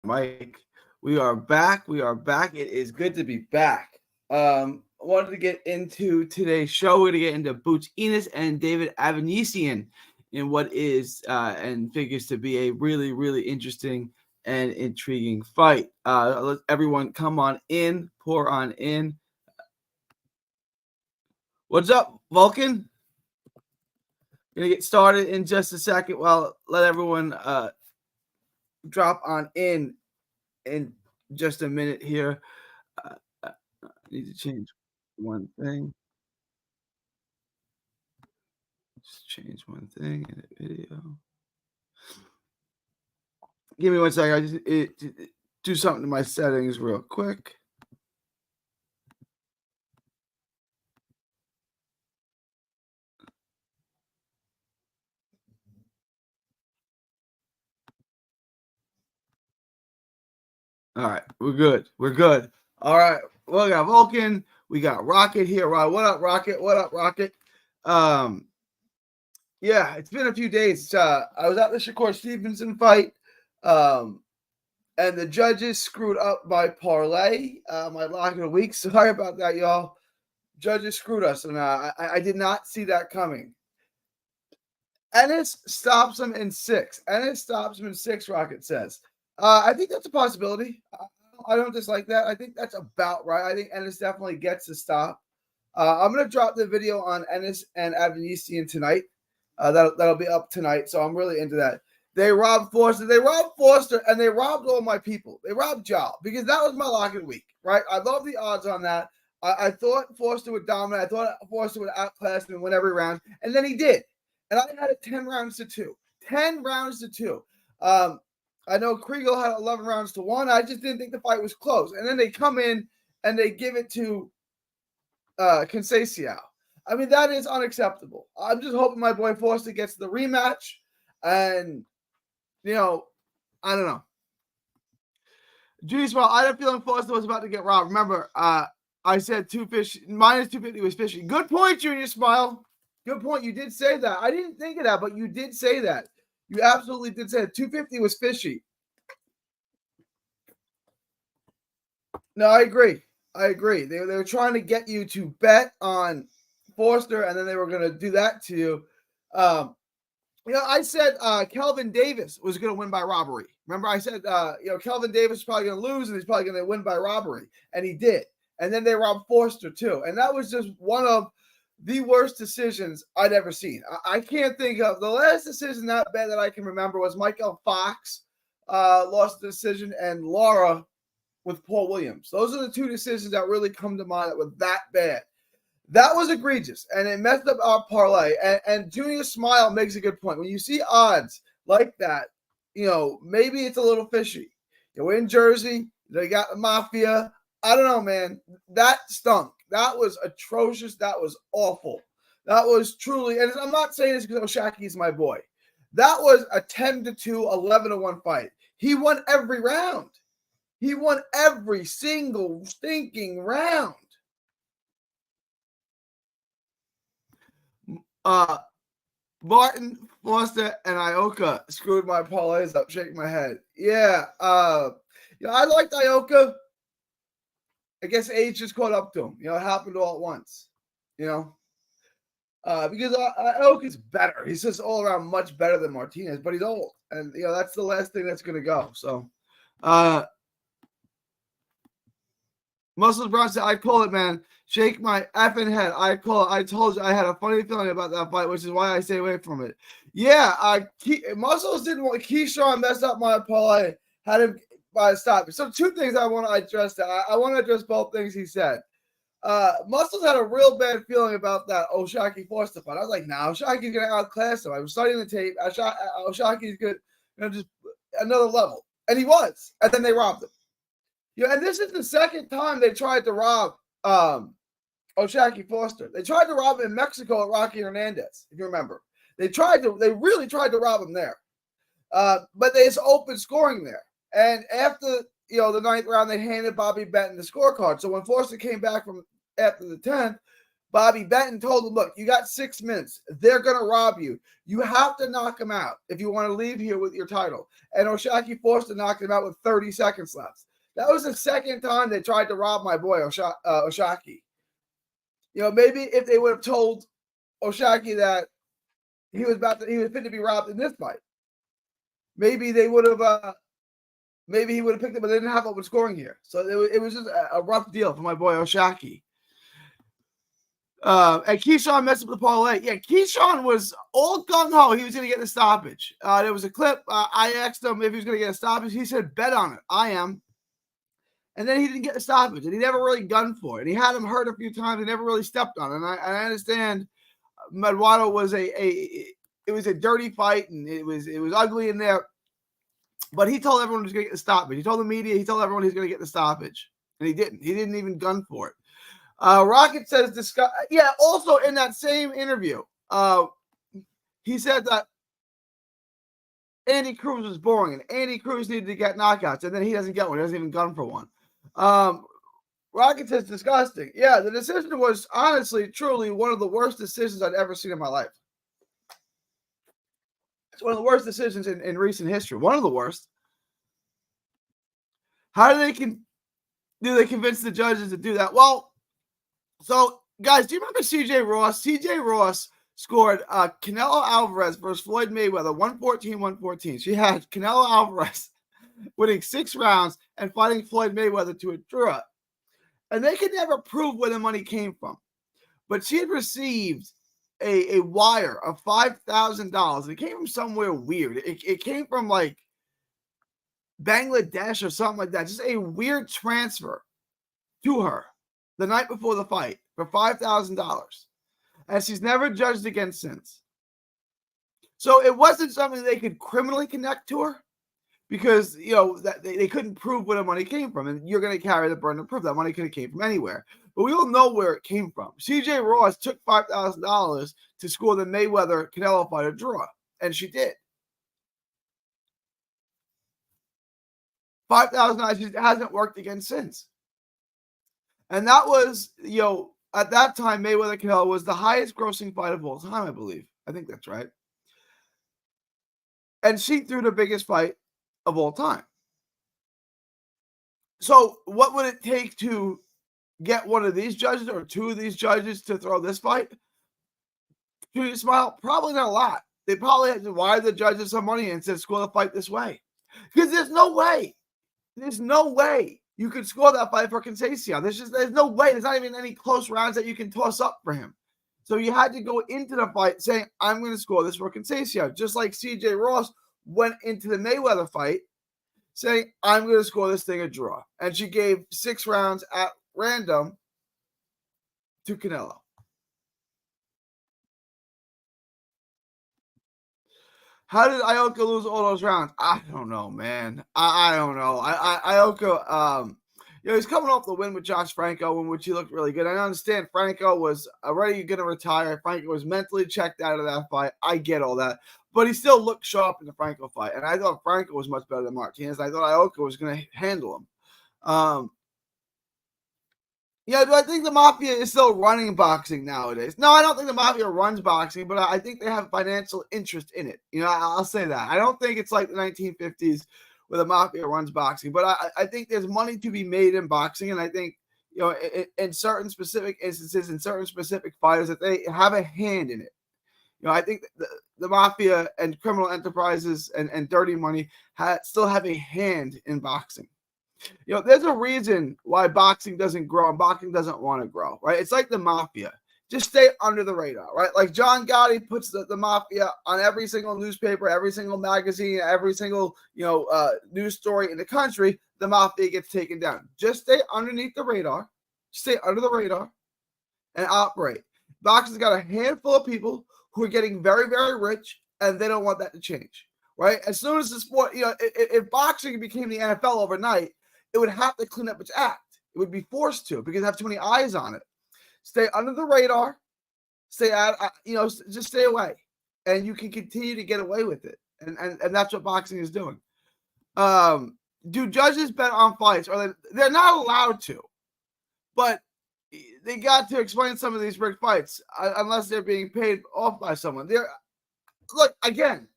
Mike. We are back. We are back. It is good to be back. I wanted to get into today's show. We're going to get into Boots Ennis and David Avanesyan in what is and figures to be a really, really interesting and intriguing fight. Let everyone come on in, pour on in. What's up, Vulcan? Gonna get started in just a second. Well, let everyone drop on in just a minute here. I need to change one thing. Just change one thing in the video. Give me 1 second. I just do something to my settings real quick. All right, we're good. We're good. All right, we got Vulcan. We got Rocket here. Right, what up, Rocket? What up, Rocket? Yeah, it's been a few days. I was at the Shakur Stevenson fight, and the judges screwed up my parlay, my lock of the week. Sorry about that, y'all. Judges screwed us, and I did not see that coming. Ennis stops him in 6. Ennis stops him in 6, Rocket says. I think that's a possibility. I don't dislike that. I think that's about right. I think Ennis definitely gets the stop. I'm going to drop the video on Ennis and Avanesyan tonight. That'll be up tonight, so I'm really into that. They robbed Forster. They robbed Forster, and they robbed all my people. They robbed Jal, because that was my lock of the week, right? I love the odds on that. I thought Forster would dominate. I thought Forster would outclass him and win every round, and then he did. And I had it 10 rounds to 2. 10 rounds to 2. I know Kriegel had 11 rounds to 1. I just didn't think the fight was close. And then they come in and they give it to Conceição. I mean, that is unacceptable. I'm just hoping my boy Forster gets the rematch. And, I don't know. Juice, well, I had a feeling Forster was about to get robbed. Remember, I said minus 250 was fishy. Good point, Junior Smile. Good point. You did say that. I didn't think of that, but you did say that. You absolutely did say it. 250 was fishy. No, I agree. They were trying to get you to bet on Forster, and then they were going to do that to you. I said Kelvin Davis was going to win by robbery. Remember, I said, Kelvin Davis is probably going to lose, and he's probably going to win by robbery. And he did. And then they robbed Forster, too. And that was just one of the worst decisions I'd ever seen. I can't think of the last decision that bad that I can remember was Michael Fox lost the decision, and Laura with Paul Williams. Those are the 2 decisions that really come to mind that were that bad. That was egregious, and it messed up our parlay. And Junior Smile makes a good point. When you see odds like that, maybe it's a little fishy. We're in Jersey. They got the Mafia. I don't know, man. That stunk. That was atrocious. That was awful. That was truly, and I'm not saying this because Oshaki's my boy. That was a 10-2, 11-1 fight. He won every round. He won every single stinking round. Martin, Foster, and Ioka screwed my parlays up, shaking my head. Yeah. I liked Ioka. I guess age just caught up to him. It happened all at once. Because Ioka's better. He's just all around much better than Martinez, but he's old. And, that's the last thing that's going to go. So, Muscles Brown said, I call it, man. Shake my effing head. I call it. I told you I had a funny feeling about that fight, which is why I stay away from it. Yeah, Muscles didn't want Keyshawn messed up my parlay. Had him by stop. So 2 things I want to address. I want to address both things he said. Muscles had a real bad feeling about that Oshaki Forster fight. I was like, nah, Oshaki's going to outclass him. I was studying the tape. Oshaki's good. Just another level. And he was. And then they robbed him. And this is the second time they tried to rob Oshaki Forster. They tried to rob him in Mexico at Rocky Hernandez, if you remember. They really tried to rob him there. But there's open scoring there. And after, the 9th round, they handed Bobby Benton the scorecard. So when Forster came back from after the 10th, Bobby Benton told him, look, you got 6 minutes. They're going to rob you. You have to knock him out if you want to leave here with your title. And O'Shaquie forced to knock him out with 30 seconds left. That was the second time they tried to rob my boy O'Shaquie. Maybe if they would have told O'Shaquie that he was fit to be robbed in this fight, maybe they would have. Maybe he would have picked it, but they didn't have open scoring here. So it was just a rough deal for my boy O'Shaquie. And Keyshawn messed up the parlay. Yeah, Keyshawn was all gung-ho. He was going to get the stoppage. There was a clip. I asked him if he was going to get a stoppage. He said, bet on it. I am. And then he didn't get the stoppage, and he never really gunned for it. And he had him hurt a few times. He never really stepped on it. And I understand Medwado was it was a dirty fight, and it was ugly in there. But he told everyone he was going to get the stoppage. He told the media, he told everyone he was going to get the stoppage. And he didn't. He didn't even gun for it. Rocket says, also in that same interview, he said that Andy Cruz was boring and Andy Cruz needed to get knockouts, and then he doesn't get one. He doesn't even gun for one. Rocket says, disgusting. Yeah, the decision was honestly, truly one of the worst decisions I'd ever seen in my life. It's one of the worst decisions in recent history. One of the worst. How do they convince the judges to do that? Well, so, guys, do you remember CJ Ross? CJ Ross scored Canelo Alvarez versus Floyd Mayweather, 114-114. She had Canelo Alvarez winning 6 rounds and fighting Floyd Mayweather to a draw. And they could never prove where the money came from. But she had received a wire of $5,000. It came from somewhere weird. It came from, like, Bangladesh or something like that. Just a weird transfer to her the night before the fight for $5,000. And she's never judged again since. So it wasn't something they could criminally connect to her because, that they couldn't prove where the money came from. And you're going to carry the burden of proof. That money could have came from anywhere. But we all know where it came from. CJ Ross took $5,000 to score the Mayweather-Canelo fight a draw. And she did. $5,000 hasn't worked again since. And that was, at that time, Mayweather Canelo was the highest grossing fight of all time, I believe. I think that's right. And she threw the biggest fight of all time. So what would it take to get one of these judges or 2 of these judges to throw this fight? Judy Smile, probably not a lot. They probably had to wire the judges some money and said, score the fight this way. Because there's no way you could score that fight for Conceição. There's no way. There's not even any close rounds that you can toss up for him. So you had to go into the fight saying, I'm going to score this for Conceição. Just like CJ Ross went into the Mayweather fight saying, I'm going to score this thing a draw. And she gave 6 rounds at random to Canelo. How did Ioka lose all those rounds? I don't know, man. I don't know. Ioka, he's coming off the win with Josh Franco, in which he looked really good. I understand Franco was already going to retire. Franco was mentally checked out of that fight. I get all that. But he still looked sharp in the Franco fight. And I thought Franco was much better than Martinez. I thought Ioka was going to handle him. Do I think the Mafia is still running boxing nowadays? No, I don't think the Mafia runs boxing, but I think they have financial interest in it. I'll say that. I don't think it's like the 1950s where the Mafia runs boxing, but I think there's money to be made in boxing, and I think, in certain specific instances, in certain specific fighters, that they have a hand in it. I think the Mafia and criminal enterprises and dirty money still have a hand in boxing. There's a reason why boxing doesn't grow and boxing doesn't want to grow, right? It's like the Mafia. Just stay under the radar, right? Like John Gotti puts the Mafia on every single newspaper, every single magazine, every single, news story in the country. The Mafia gets taken down. Just stay underneath the radar, stay under the radar, and operate. Boxing's got a handful of people who are getting very, very rich, and they don't want that to change, right? As soon as the sport, if boxing became the NFL overnight, it would have to clean up its act. It would be forced to because it have too many eyes on it. Stay under the radar. Stay out. Just stay away, and you can continue to get away with it. And that's what boxing is doing. Do judges bet on fights? Or they're not allowed to, but they got to explain some of these big fights unless they're being paid off by someone. Look, again,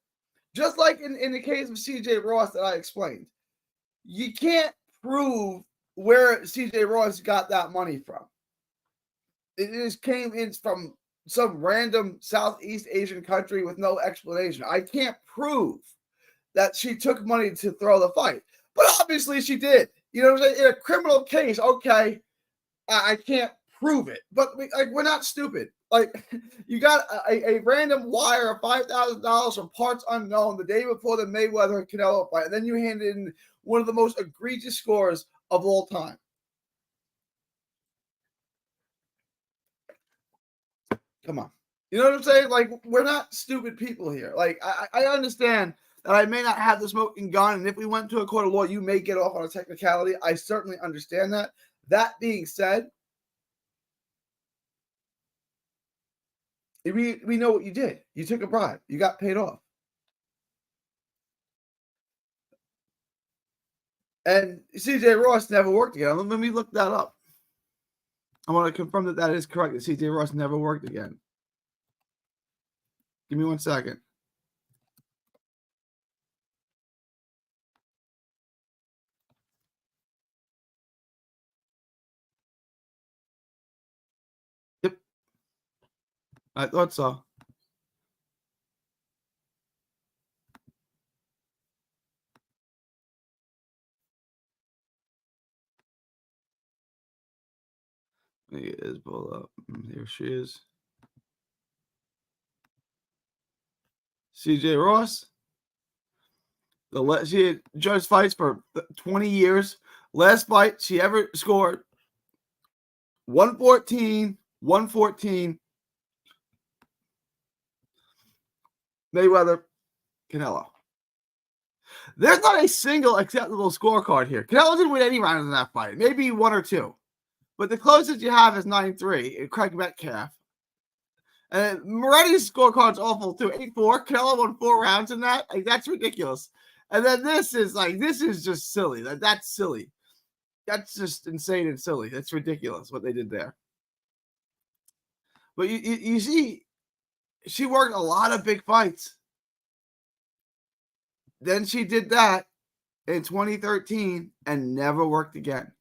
just like in the case of CJ Ross that I explained, you can't prove where CJ Ross got that money from. It just came in from some random Southeast Asian country with no explanation. I can't prove that she took money to throw the fight, but obviously she did. You know what I'm saying? In a criminal case, okay, I can't prove it, but we're not stupid. Like, you got a random wire of $5,000 from parts unknown the day before the Mayweather and Canelo fight, and then you hand in one of the most egregious scores of all time. Come on. You know what I'm saying? Like, we're not stupid people here. Like, I understand that I may not have the smoking gun, and if we went to a court of law, you may get off on a technicality. I certainly understand that. That being said, we know what you did. You took a bribe. You got paid off. And CJ Ross never worked again. Let me look that up. I want to confirm that is correct, that CJ Ross never worked again. Give me 1 second. Yep. I thought so. It is pull up. Here she is. CJ Ross. She had judged fights for 20 years. Last fight she ever scored 114, 114. Mayweather, Canelo. There's not a single acceptable scorecard here. Canelo didn't win any rounds in that fight. Maybe 1 or 2. But the closest you have is 9-3. Craig Metcalf. And Moretti's scorecard's awful too. 8-4. Canelo won 4 rounds in that. Like, that's ridiculous. And then this is just silly. That's silly. That's just insane and silly. That's ridiculous what they did there. But you see, she worked a lot of big fights. Then she did that in 2013 and never worked again.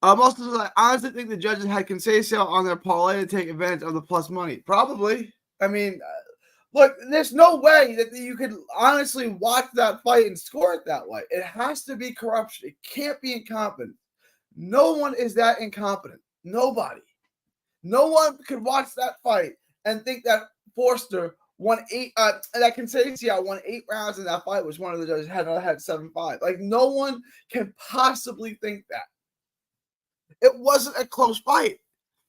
Also, I honestly think the judges had Conceição on their parlay to take advantage of the plus money. Probably. I mean, look, there's no way that you could honestly watch that fight and score it that way. It has to be corruption. It can't be incompetent. No one is that incompetent. Nobody. No one could watch that fight and think that Forster won 8, that Conceição won 8 rounds in that fight, which one of the judges had 7-5. Like, no one can possibly think that. It wasn't a close fight.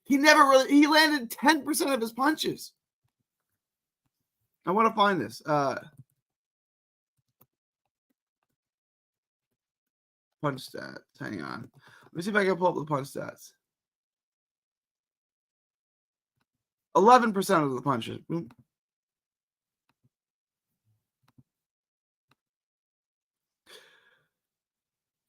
He landed 10% of his punches. I want to find this. Punch stats. Hang on. Let me see if I can pull up the punch stats. 11% of the punches.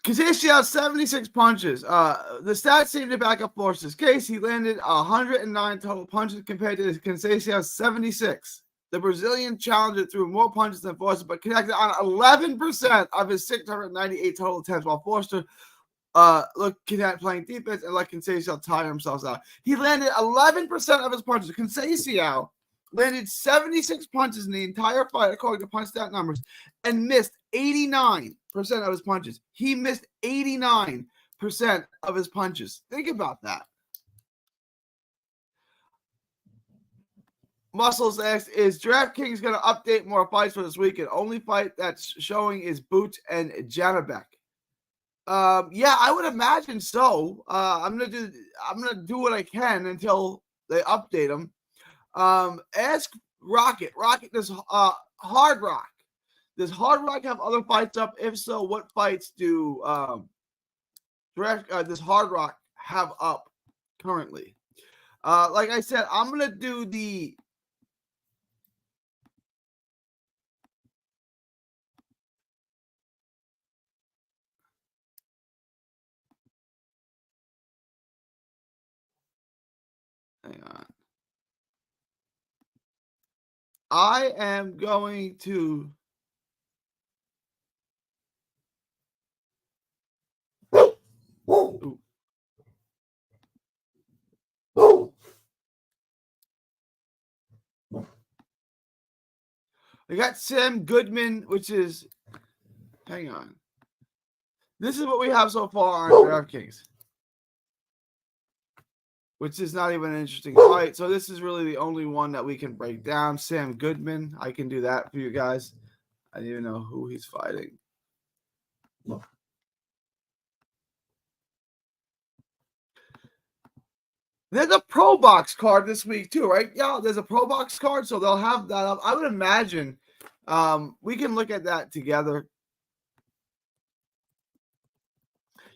Conceição 76 punches. The stats seem to back up Forster's case. He landed 109 total punches compared to Conceição's 76. The Brazilian challenger threw more punches than Forster, but connected on 11% of his 698 total attempts, while Forster looked at playing defense and let Conceição tire himself out. He landed 11% of his punches. Conceição landed 76 punches in the entire fight, according to punch stat numbers, and missed 89% of his punches. He missed 89% of his punches. Think about that. Muscles asks, is DraftKings going to update more fights for this weekend? Only fight that's showing is Boots and Janabek. Yeah, I would imagine so. I'm gonna do what I can until they update them. Ask Rocket. Rocket, does Hard Rock? Does Hard Rock have other fights up? If so, what fights do does Hard Rock have up currently? Like I said, I'm gonna do the Hang on. I am going to. Ooh. I got Sam Goodman, which is. Hang on. This is what we have so far on DraftKings, which is not even an interesting fight. So this is really the only one that we can break down. Sam Goodman. I can do that for you guys. I didn't even know who he's fighting. There's a Pro Box card this week too, right? Yeah, there's a Pro Box card, so they'll have that up. I would imagine we can look at that together.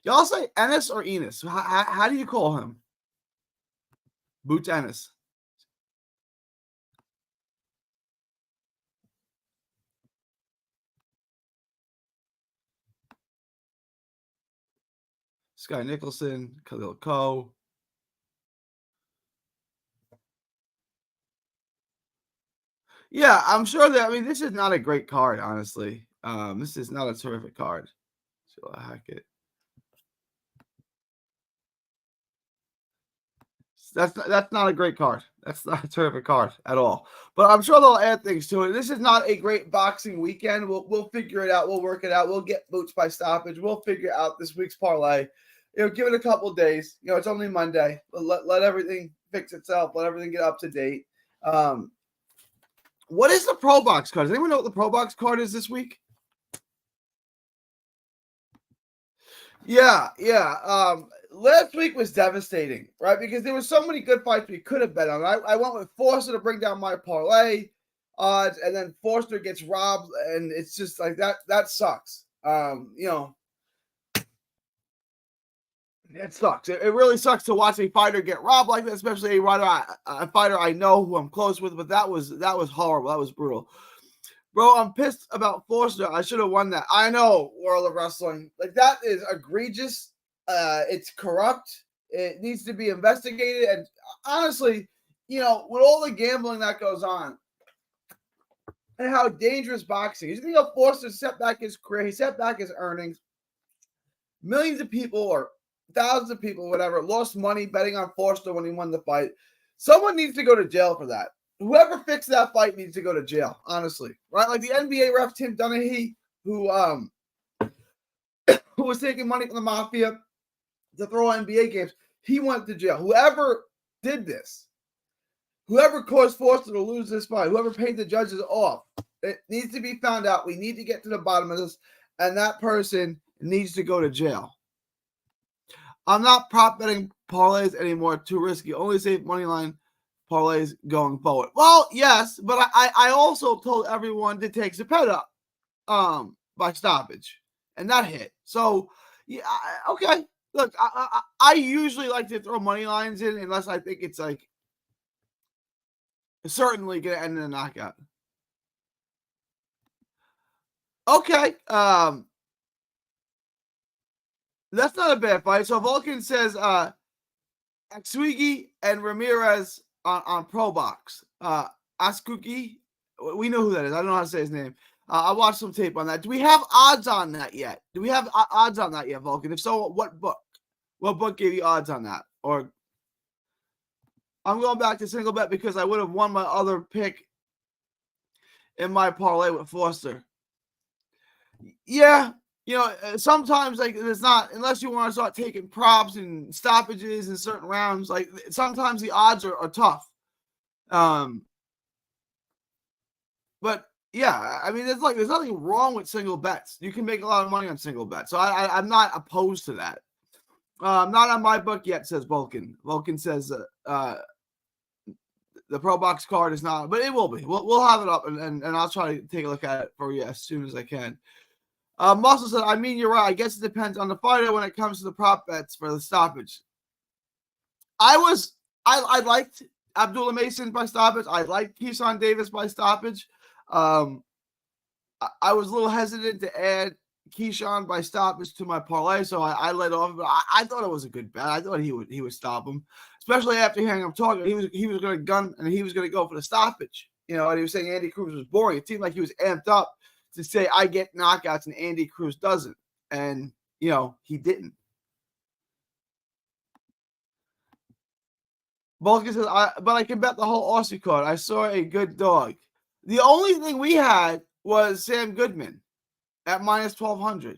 Y'all say Ennis or Ennis? How do you call him? Boots Ennis. Sky Nicholson, Khalil Coe. Yeah, I'm sure that. I mean, this is not a great card, honestly. This is not a terrific card. So I'll hack it. That's not a great card. That's not a terrific card at all. But I'm sure they'll add things to it. This is not a great boxing weekend. We'll figure it out. We'll work it out. We'll get boots by stoppage. We'll figure out this week's parlay. Give it a couple days. It's only Monday. Let everything fix itself. Let everything get up to date. What is the Pro Box card? Does anyone know what the Pro Box card is this week? Yeah. Last week was devastating, right? Because there were so many good fights we could have bet on. I went with Forster to bring down my parlay odds, and then Forster gets robbed, and it's just like that. That sucks. It sucks. It really sucks to watch a fighter get robbed like that, especially a fighter I know who I'm close with. But that was horrible. That was brutal. Bro, I'm pissed about Forster. I should have won that. I know, World of Wrestling. Like, that is egregious. It's corrupt. It needs to be investigated. And honestly, with all the gambling that goes on and how dangerous boxing is, you think how Forster set back his career, he set back his earnings. Millions of people or thousands of people, whatever, lost money betting on Forster when he won the fight. Someone needs to go to jail for that. Whoever fixed that fight needs to go to jail, honestly. Right? Like the NBA ref, Tim Donaghy, who was taking money from the mafia to throw NBA games, he went to jail. Whoever did this, whoever caused Forster to lose this fight, whoever paid the judges off, it needs to be found out. We need to get to the bottom of this, and that person needs to go to jail. I'm not prop betting parlays anymore. Too risky. Only safe money line parlays going forward. Well, yes, but I also told everyone to take Zepeda by stoppage, and that hit. So, yeah, okay. Look, I usually like to throw money lines in unless I think it's like certainly going to end in a knockout. Okay. That's not a bad fight. So Vulcan says Aksuigi and Ramirez on Pro Box. Askugi, we know who that is. I don't know how to say his name. I watched some tape on that. Do we have odds on that yet? Do we have odds on that yet, Vulcan? If so, what book? What book gave you odds on that? Or I'm going back to single bet because I would have won my other pick in my parlay with Forster. Yeah, sometimes like it's not unless you want to start taking props and stoppages in certain rounds. Like sometimes the odds are tough. But yeah, I mean, there's nothing wrong with single bets. You can make a lot of money on single bets, so I'm not opposed to that. Not on my book yet, says Vulcan. Vulcan says the Pro Box card is not, but it will be. We'll have it up, and I'll try to take a look at it for you as soon as I can. Muscle said, I mean, you're right. I guess it depends on the fighter when it comes to the prop bets for the stoppage. I liked Abdullah Mason by stoppage. I liked Keyshawn Davis by stoppage. I was a little hesitant to add Keyshawn by stoppage to my parlay, so I led off. But I thought it was a good bet. I thought he would stop him, especially after hearing him talking. He was going to gun and he was going to go for the stoppage. And he was saying Andy Cruz was boring. It seemed like he was amped up to say I get knockouts and Andy Cruz doesn't, and he didn't. Vulcan says, but I can bet the whole Aussie card. I saw a good dog. The only thing we had was Sam Goodman at minus 1,200.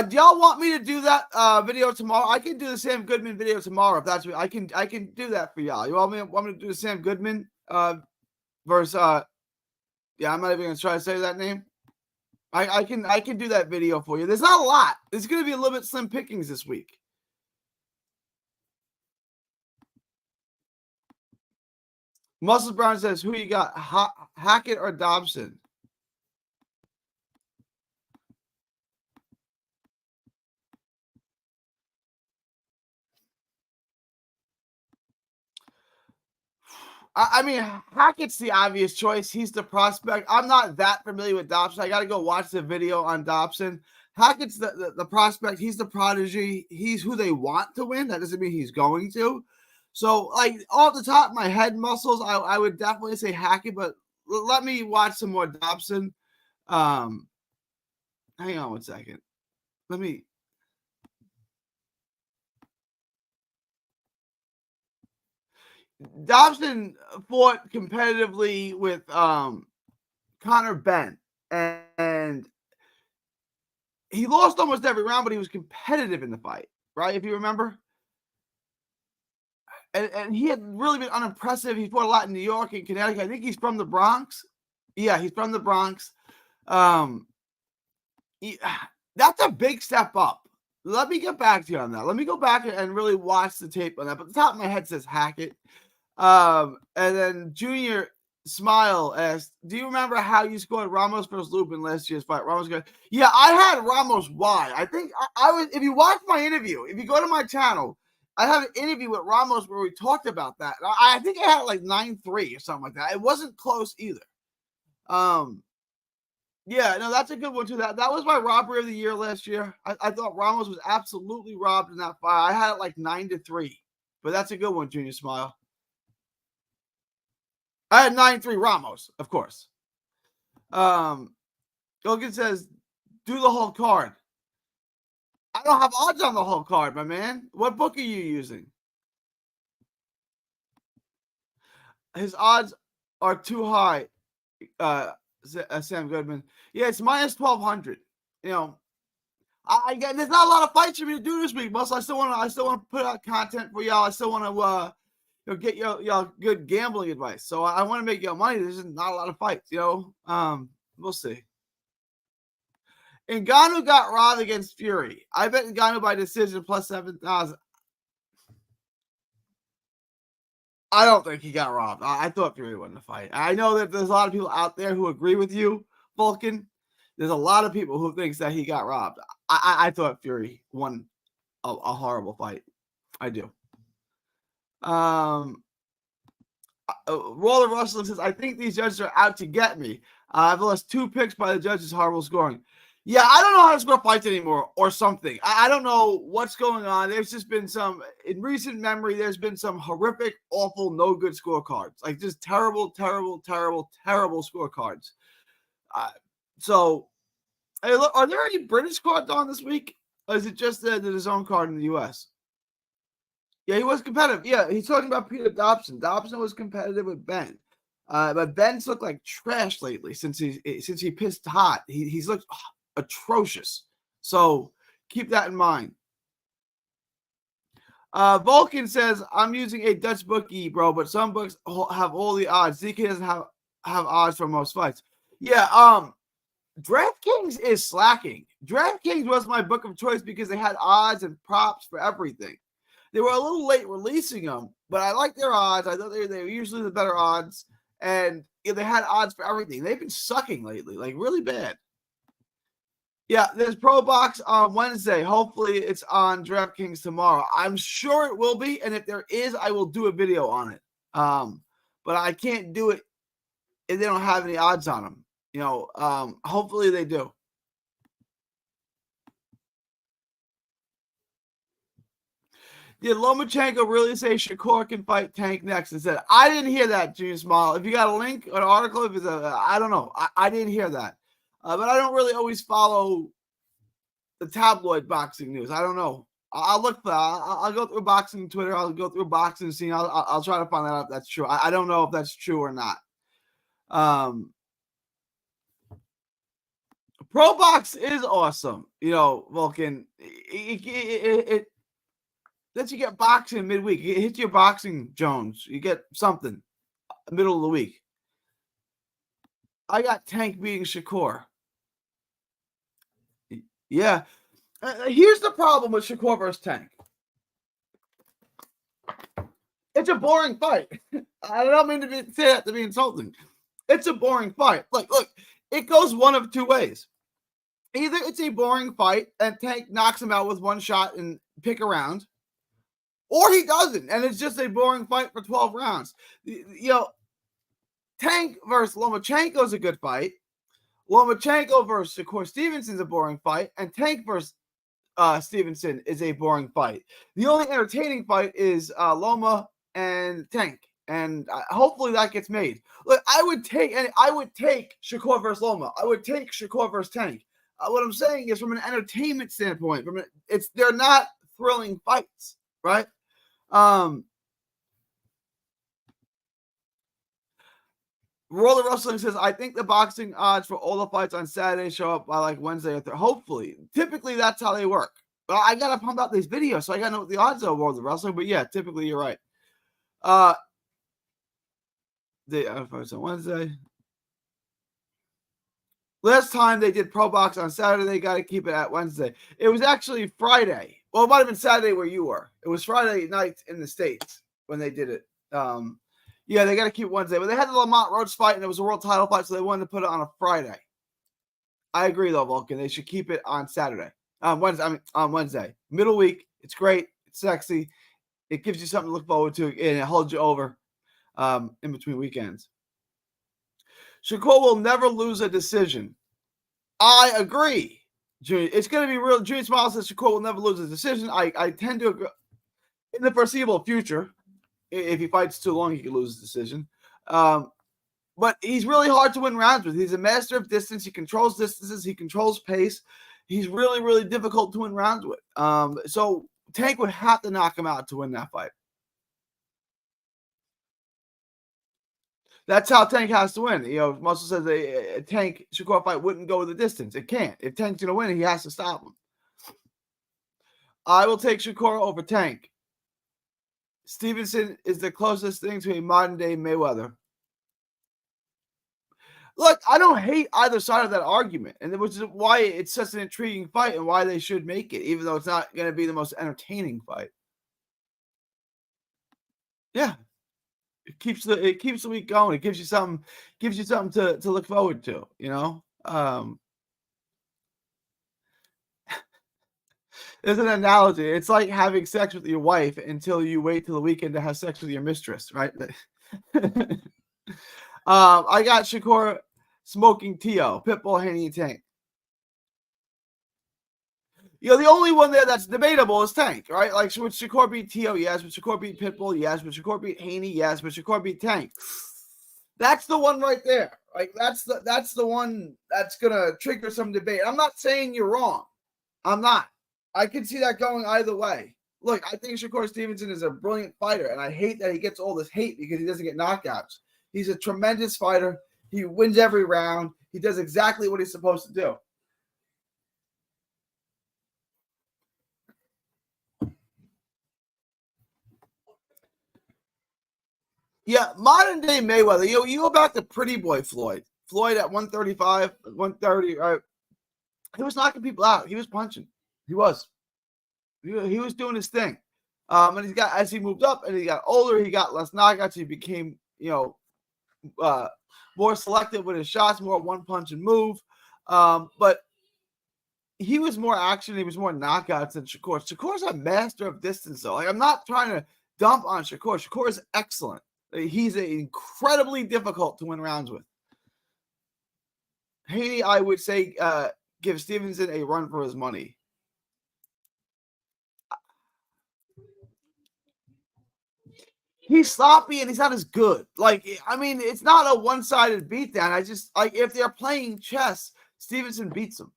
Do y'all want me to do that video tomorrow? I can do the Sam Goodman video tomorrow if that's what I can do that for y'all. You want me to do the Sam Goodman versus I'm not even gonna try to say that name. I can do that video for you. There's not a lot. It's gonna be a little bit slim pickings this week. Muscles Brown says, who you got, Hackett or Dobson? I mean, Hackett's the obvious choice. He's the prospect. I'm not that familiar with Dobson. I got to go watch the video on Dobson. Hackett's the prospect. He's the prodigy. He's who they want to win. That doesn't mean he's going to. So, like, off the top of my head, Muscles, I would definitely say Hackett, but let me watch some more Dobson. Hang on one second. Dobson fought competitively with Connor Benn, and he lost almost every round, but he was competitive in the fight, right? If you remember. And he had really been unimpressive. He fought a lot in New York and Connecticut. I think he's from the Bronx. Yeah, he's from the Bronx. That's a big step up. Let me get back to you on that. Let me go back and really watch the tape on that. But the top of my head says Hackett. And then Junior Smile asked, do you remember how you scored Ramos versus Lubin last year's fight? Ramos got, yeah, I had Ramos wide. I think I was, if you watch my interview, if you go to my channel, I have an interview with Ramos where we talked about that. I think I had like 9-3 or something like that. It wasn't close either. Yeah, no, that's a good one too. That was my robbery of the year last year. I thought Ramos was absolutely robbed in that fight. I had it like 9-3, but that's a good one, Junior Smile. I had 9-3 Ramos, of course. Logan says, do the whole card. I don't have odds on the whole card, my man. What book are you using? His odds are too high, Sam Goodman. Yeah, it's minus 1,200. I there's not a lot of fights for me to do this week, Muscle. I still want to put out content for y'all. I still want to get y'all good gambling advice. So I want to make y'all money. There's just not a lot of fights, We'll see. Ngannou got robbed against Fury. I bet Ngannou by decision plus 7,000. I don't think he got robbed. I thought Fury won the fight. I know that there's a lot of people out there who agree with you, Vulcan. There's a lot of people who thinks that he got robbed. I thought Fury won a horrible fight. I do. Roller Russell says, I think these judges are out to get me. I've lost 2 picks by the judges' horrible scoring. Yeah, I don't know how to score fights anymore or something. I don't know what's going on. There's just been in recent memory, there's been some horrific, awful, no good scorecards. Like just terrible, terrible, terrible, terrible scorecards. So, hey, look, are there any British cards on this week? Or is it just the DAZN card in the U.S.? Yeah, he was competitive. Yeah, he's talking about Peter Dobson. Dobson was competitive with Ben. But Ben's looked like trash lately since he pissed hot. He's looked atrocious. So keep that in mind. Vulcan says, I'm using a Dutch bookie, bro, but some books have all the odds. ZK doesn't have odds for most fights. Yeah, DraftKings is slacking. DraftKings was my book of choice because they had odds and props for everything. They were a little late releasing them, but I like their odds. I thought they were usually the better odds. And they had odds for everything. They've been sucking lately, like really bad. Yeah, there's Pro Box on Wednesday. Hopefully it's on DraftKings tomorrow. I'm sure it will be. And if there is, I will do a video on it. But I can't do it if they don't have any odds on them. Hopefully they do. Did Lomachenko really say Shakur can fight Tank next? And said, I didn't hear that, Junior Small. If you got a link, an article, if it's I don't know. I didn't hear that. But I don't really always follow the tabloid boxing news. I don't know. I'll look for that. I'll go through boxing Twitter. I'll go through boxing scene. I'll try to find out if that's true. I don't know if that's true or not. Pro Box is awesome. Vulcan. It lets you get boxing midweek. It hits your boxing Jones. You get something middle of the week. I got Tank beating Shakur. Yeah. Here's the problem with Shakur versus Tank. It's a boring fight. I don't mean to say that to be insulting. It's a boring fight. Look, it goes one of two ways. Either it's a boring fight and Tank knocks him out with one shot and pick a round, or he doesn't, and it's just a boring fight for 12 rounds. Tank versus Lomachenko is a good fight. Lomachenko versus Shakur Stevenson is a boring fight, and Tank versus Stevenson is a boring fight. The only entertaining fight is Loma and Tank, and hopefully that gets made. Look, I would take Shakur versus Loma. I would take Shakur versus Tank. What I'm saying is, from an entertainment standpoint, they're not thrilling fights, right? World of Wrestling says, I think the boxing odds for all the fights on Saturday show up by like Wednesday or Thursday. Hopefully. Typically, that's how they work. Well, I got to pump out these videos, so I got to know what the odds are of World of Wrestling. But yeah, typically, you're right. The fights on Wednesday. Last time they did Pro Box on Saturday, they got to keep it at Wednesday. It was actually Friday. Well, it might have been Saturday where you were. It was Friday night in the States when they did it. Yeah, they got to keep Wednesday. But they had the Lamont Roach fight, and it was a world title fight, so they wanted to put it on a Friday. I agree, though, Vulcan. They should keep it on Saturday. On Wednesday. Middle week. It's great. It's sexy. It gives you something to look forward to, and it holds you over in between weekends. Shakur will never lose a decision. I agree. It's going to be real. Junior Smile says Shakur will never lose a decision. I tend to agree. In the foreseeable future, if he fights too long, he could lose his decision. But he's really hard to win rounds with. He's a master of distance. He controls distances. He controls pace. He's really, really difficult to win rounds with. So Tank would have to knock him out to win that fight. That's how Tank has to win. Muscle says a Tank Shakur fight wouldn't go the distance. It can't. If Tank's going to win, he has to stop him. I will take Shakur over Tank. Stevenson is the closest thing to a modern-day Mayweather. Look, I don't hate either side of that argument, and which is why it's such an intriguing fight and why they should make it, even though it's not going to be the most entertaining fight. Yeah, it keeps the week going. It gives you something to look forward to. There's an analogy. It's like having sex with your wife until you wait till the weekend to have sex with your mistress, right? I got Shakur smoking Tio, Pitbull, Haney, and Tank. The only one there that's debatable is Tank, right? Like, would Shakur beat Tio? Yes. Would Shakur beat Pitbull? Yes. Would Shakur beat Haney? Yes. Would Shakur beat Tank? That's the one right there. Like, that's the one that's gonna trigger some debate. I'm not saying you're wrong. I'm not. I can see that going either way. Look, I think Shakur Stevenson is a brilliant fighter, and I hate that he gets all this hate because he doesn't get knockouts. He's a tremendous fighter. He wins every round. He does exactly what he's supposed to do. Yeah, modern day Mayweather. You go back to Pretty Boy Floyd. Floyd at 135, 130, right? He was knocking people out. He was punching. He was. He was doing his thing. And as he moved up and he got older, he got less knockouts. He became, more selective with his shots, more one punch and move. But he was more action. He was more knockouts than Shakur. Shakur's a master of distance, though. Like, I'm not trying to dump on Shakur. Shakur is excellent. He's incredibly difficult to win rounds with. Haney, I would say, give Stevenson a run for his money. He's sloppy and he's not as good. Like, I mean, it's not a one-sided beatdown. I just like if they're playing chess, Stevenson beats them,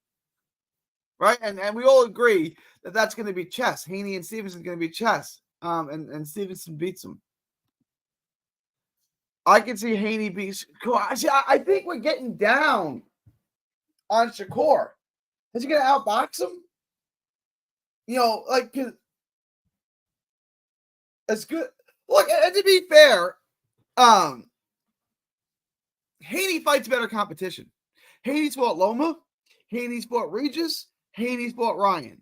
right? And we all agree that that's going to be chess. Haney and Stevenson going to be chess. And Stevenson beats him. I can see Haney beat. I think we're getting down on Shakur. Is he going to outbox him? You know, like, cause it's good. Look, and to be fair, Haney fights better competition. Haney's fought Loma. Haney's fought Regis. Haney's fought Ryan.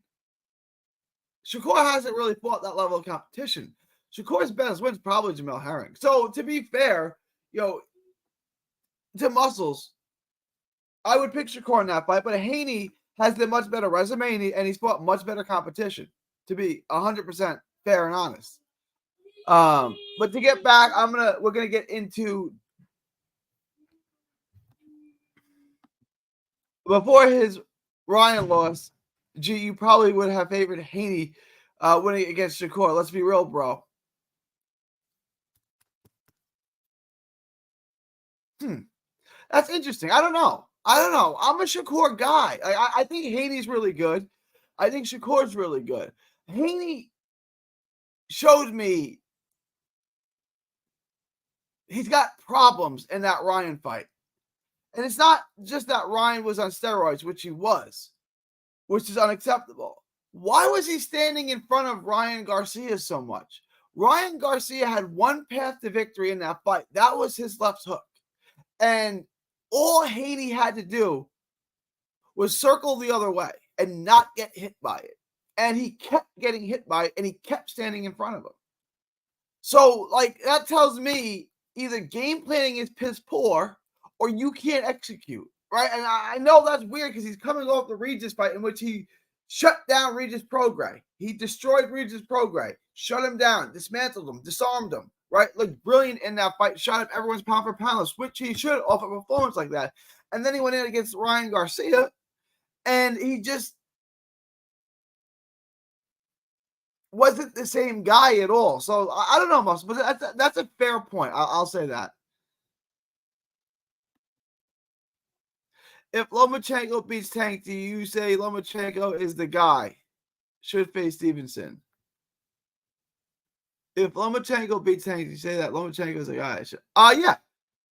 Shakur hasn't really fought that level of competition. Shakur's best win's probably Jamel Herring. So to be fair, you know, to Muscles, I would pick Shakur in that fight, but Haney has the much better resume and he's fought much better competition, to be 100% fair and honest. But to get back, we're gonna get into before his Ryan loss. G, you probably would have favored Haney winning against Shakur. Let's be real, bro. That's interesting. I don't know. I'm a Shakur guy. I think Haney's really good. I think Shakur's really good. Haney showed me he's got problems in that Ryan fight. And it's not just that Ryan was on steroids, which he was, which is unacceptable. Why was he standing in front of Ryan Garcia so much? Ryan Garcia had one path to victory in that fight. That was his left hook. And all Haney had to do was circle the other way and not get hit by it. And he kept getting hit by it, and he kept standing in front of him. So, like, that tells me either game planning is piss poor or you can't execute, right? And I know that's weird because he's coming off the Regis fight in which he shut down Regis Prograis. He destroyed Regis Prograis, shut him down, dismantled him, disarmed him, right? Looked brilliant in that fight, shot up everyone's pound for pound, which he should off a performance like that. And then he went in against Ryan Garcia, and he just wasn't the same guy at all. So I don't know, Muscle, but that's a fair point. I'll say that. If Lomachenko beats Tank, do you say Lomachenko is the guy? Should face Stevenson. If Lomachenko beats Tank, do you say that Lomachenko is the guy? Yeah.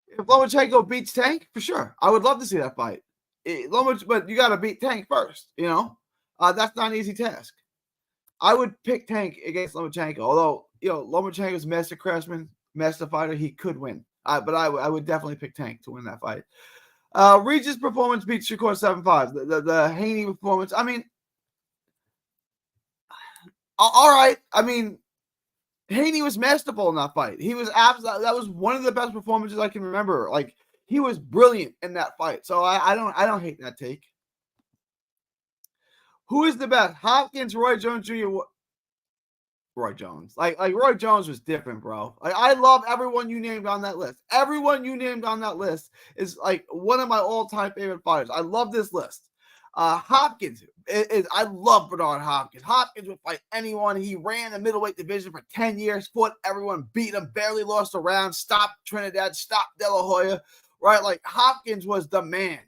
If Lomachenko beats Tank, for sure. I would love to see that fight. But you got to beat Tank first, you know? That's not an easy task. I would pick Tank against Lomachenko, although, you know, Lomachenko's master craftsman, master fighter, he could win. But I would definitely pick Tank to win that fight. Regis' performance beats Shakur 7-5. The Haney performance, I mean, all right. I mean, Haney was masterful in that fight. He was absolutely, that was one of the best performances I can remember. Like, he was brilliant in that fight. So I don't hate that take. Who is the best? Hopkins, Roy Jones Jr. Roy Jones. Like Roy Jones was different, bro. Like, I love everyone you named on that list. Everyone you named on that list is like one of my all-time favorite fighters. I love this list. Hopkins I love Bernard Hopkins. Hopkins would fight anyone. He ran the middleweight division for 10 years, fought everyone, beat him, barely lost a round, stopped Trinidad, stopped De La Hoya, right? Like, Hopkins was the man.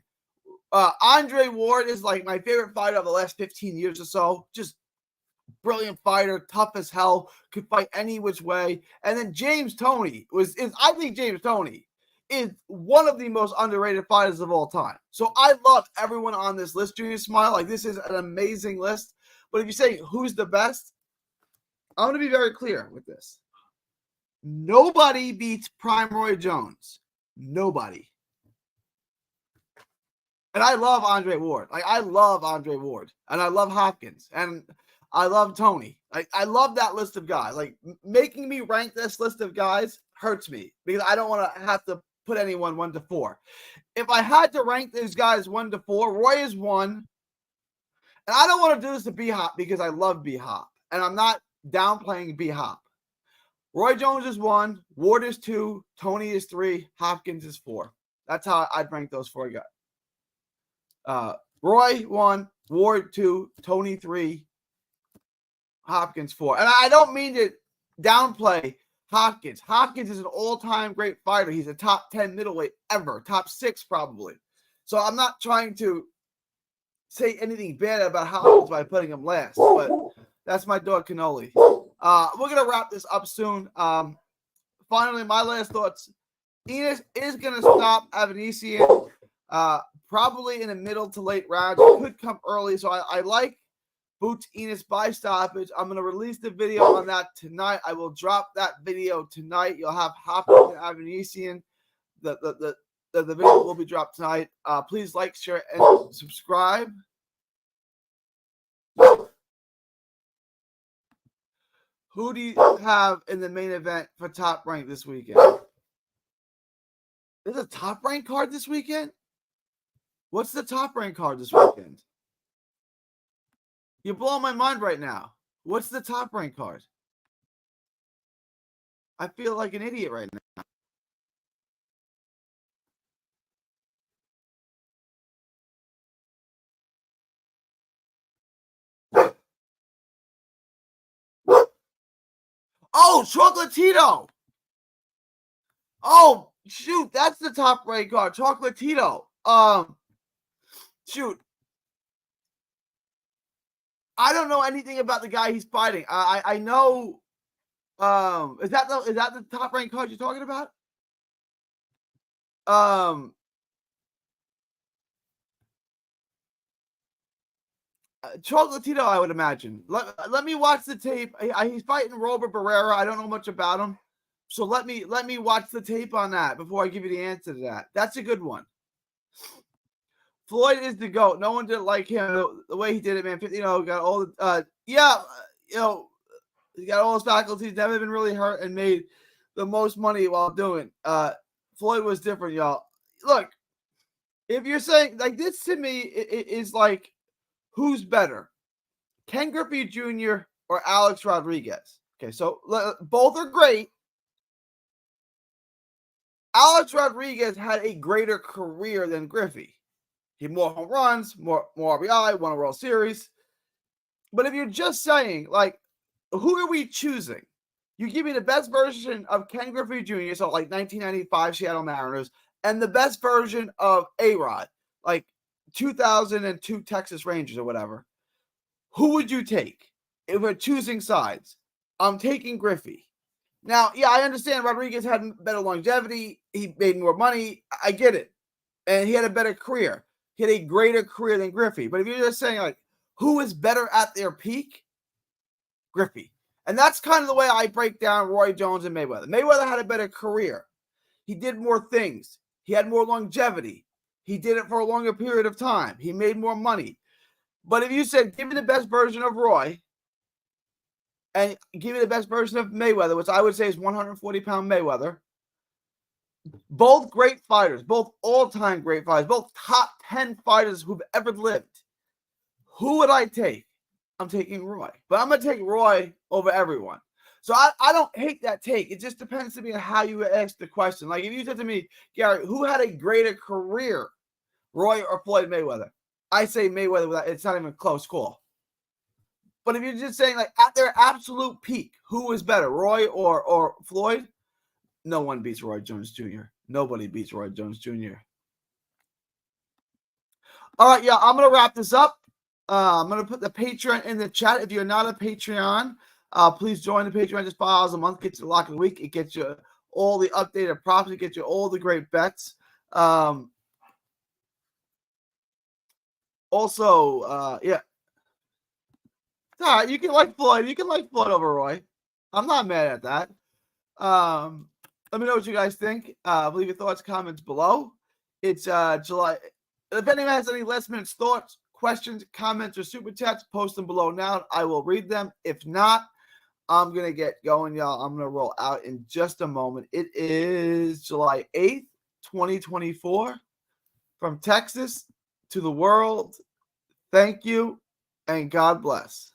Andre Ward is like my favorite fighter of the last 15 years or so. Just brilliant fighter, tough as hell, could fight any which way. And then James Toney I think James Toney is one of the most underrated fighters of all time. So I love everyone on this list, Junior Smile. Like, this is an amazing list. But if you say who's the best, I'm going to be very clear with this. Nobody beats Prime Roy Jones. Nobody. And I love Andre Ward. Like, I love Andre Ward. And I love Hopkins. And I love Toney. I love that list of guys. Like, making me rank this list of guys hurts me because I don't want to have to put anyone 1 to 4. If I had to rank these guys 1 to 4, Roy is 1. And I don't want to do this to B-Hop because I love B-Hop. And I'm not downplaying B-Hop. Roy Jones is 1. Ward is 2. Toney is 3. Hopkins is 4. That's how I'd rank those 4 guys. Roy 1, Ward 2, Tony 3, Hopkins 4. And I don't mean to downplay Hopkins. Hopkins is an all-time great fighter. He's a top 10 middleweight ever, top 6 probably. So I'm not trying to say anything bad about Hopkins by putting him last, but that's my dog Cannoli. We're going to wrap this up soon. Finally, my last thoughts. Ennis is going to stop Avanesyan probably in the middle to late rounds. It could come early, so I like Boots Ennis by stoppage. I'm going to release the video on that tonight. I will drop that video tonight. You'll have Hopkins and Avanesyan. The video will be dropped tonight. Please like, share, and subscribe. Who do you have in the main event for Top Rank this weekend? There's a Top Rank card this weekend? What's the Top Rank card this weekend? You're blowing my mind right now. What's the Top Rank card? I feel like an idiot right now. Oh, Chocolatito. Oh, shoot. That's the Top Rank card. Chocolatito. Shoot. I don't know anything about the guy he's fighting. I know. Is that the Top Rank card you're talking about? Chocolatito, I would imagine. Let me watch the tape. He's fighting Robert Barrera. I don't know much about him, so let me watch the tape on that before I give you the answer to that. That's a good one. Floyd is the GOAT. No one did like him the way he did it, man. Got all the he got all his faculties. Never been really hurt and made the most money while doing. Floyd was different, y'all. Look, if you're saying like this to me, it is like. Who's better, Ken Griffey Jr. or Alex Rodriguez? Okay, so both are great. Alex Rodriguez had a greater career than Griffey. He had more home runs, more RBI, won a World Series. But if you're just saying, like, who are we choosing? You give me the best version of Ken Griffey Jr., so like 1995 Seattle Mariners, and the best version of A-Rod, like 2002 Texas Rangers or whatever. Who would you take if we're choosing sides? I'm taking Griffey. Now, yeah, I understand Rodriguez had better longevity. He made more money. I get it. And he had a better career. He had a greater career than Griffey. But if you're just saying, like, who is better at their peak? Griffey. And that's kind of the way I break down Roy Jones and Mayweather. Mayweather had a better career. He did more things. He had more longevity. He did it for a longer period of time. He made more money. But if you said, give me the best version of Roy and give me the best version of Mayweather, which I would say is 140-pound Mayweather, both great fighters, both all-time great fighters, both top 10 fighters who've ever lived, who would I take? I'm taking Roy. But I'm going to take Roy over everyone. So I don't hate that take. It just depends to me on how you ask the question. Like if you said to me, Gary, who had a greater career, Roy or Floyd Mayweather? I say Mayweather. It's not even a close call. But if you're just saying like at their absolute peak, who is better, Roy or Floyd? No one beats Roy Jones Jr. Nobody beats Roy Jones Jr. All right, yeah, I'm going to wrap this up. I'm going to put the Patreon in the chat. If you're not a Patreon, please join the Patreon. Just $5 a month gets you the lock of the week. It gets you all the updated props. It gets you all the great bets. Also, yeah. It's all right. You can like Floyd. You can like Floyd over Roy. I'm not mad at that. Let me know what you guys think. Leave your thoughts, comments below. It's July. If anyone has any last minute thoughts, questions, comments, or super chats, post them below now. I will read them. If not, I'm going to get going, y'all. I'm going to roll out in just a moment. It is July 8th, 2024. From Texas to the world, thank you, and God bless.